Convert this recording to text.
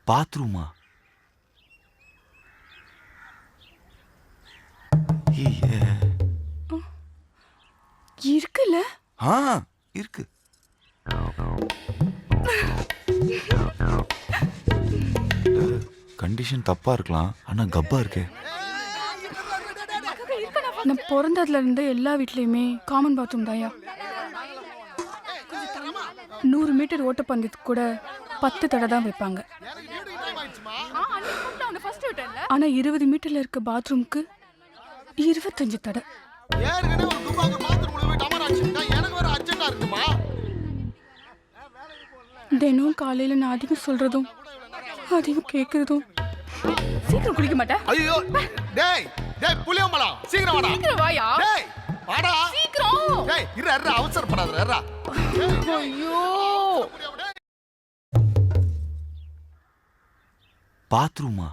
பாத்ரூமா? இருக்குல்ல? இருக்கு. கண்டிஷன் தப்பா இருக்கலாம், ஆனா கப்பா இருக்கே. நான் பிறந்ததுல இருந்து எல்லா வீட்லயுமே காமன் பாத்ரூம் தாயா. 100 மீட்டர் ஓட்டப்பந்தயத்துக்கு கூட 10 தடை தான் வைப்பாங்க. ஆனா 20 மீட்டர்ல இருக்க பாத்ரூமுக்கு 25 தடை. தினம் காலையில நான் அதிகம் சொல்றதும் அதிகம் கேக்குறதும். சீக்கிரம் குளிக்க மாட்டேன். ஐயோ டேய் டேய் புளியம்பளா சீக்கிரம் வாடா. சீக்கிரம் வாயா. டேய் வாடா சீக்கிரம். டேய் இரு அவசரப்படாத இரு. ஐயோ. பாத்ரூமா?